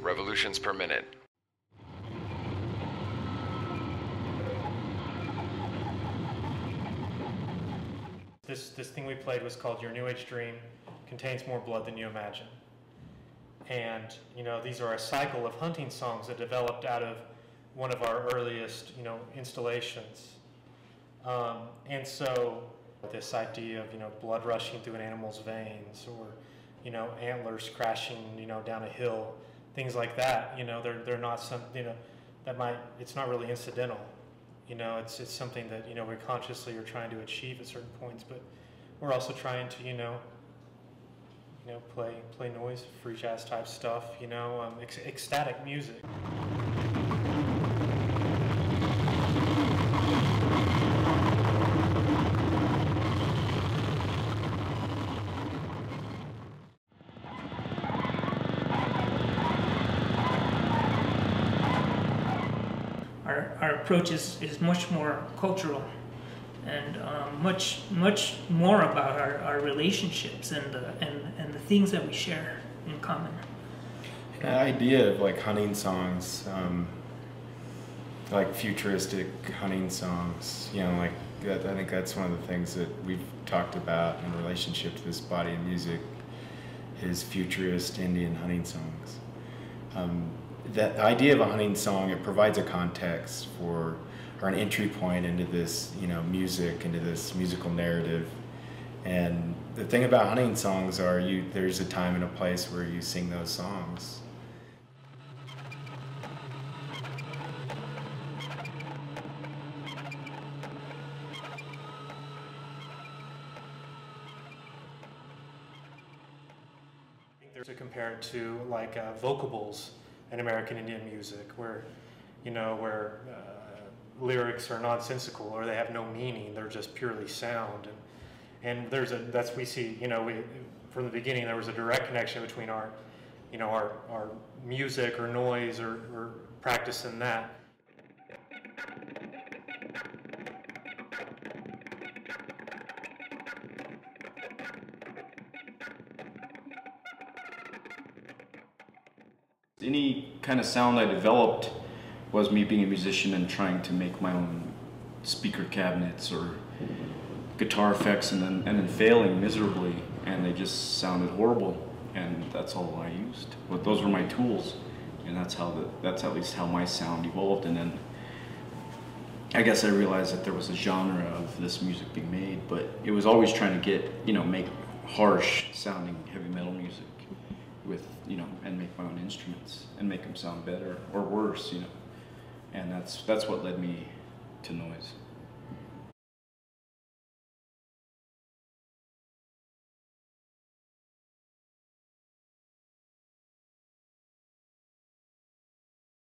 revolutions per minute. This thing we played was called Your New Age Dream, contains more blood than you imagine. And, you know, these are a cycle of hunting songs that developed out of one of our earliest, you know, installations. And so this idea of, you know, blood rushing through an animal's veins, or, you know, antlers crashing, you know, down a hill, things like that, you know, they're not some, you know, it's not really incidental. You know, it's something that, you know, we consciously are trying to achieve at certain points, but we're also trying to, you know, play noise, free jazz type stuff, you know, ecstatic music. Our approach is much more cultural and much more about our relationships and the things that we share in common. The idea of like hunting songs, like futuristic hunting songs, you know, like that, I think that's one of the things that we've talked about in relationship to this body of music, is futurist Indian hunting songs. That idea of a hunting song, it provides a context for, or an entry point into this, you know, music, into this musical narrative. And the thing about hunting songs are there's a time and a place where you sing those songs. To compare it to like vocables in American Indian music, where, you know, where lyrics are nonsensical or they have no meaning, they're just purely sound. And we see, you know, from the beginning there was a direct connection between our, you know, our music or noise or practice in that. Any kind of sound I developed was me being a musician and trying to make my own speaker cabinets or guitar effects, and then failing miserably, and they just sounded horrible, and that's all I used. But those were my tools, and that's at least how my sound evolved. And then I guess I realized that there was a genre of this music being made, but it was always trying to get, you know, make harsh sounding heavy metal music with, you know, and make my own instruments and make them sound better or worse, you know. And that's what led me to noise.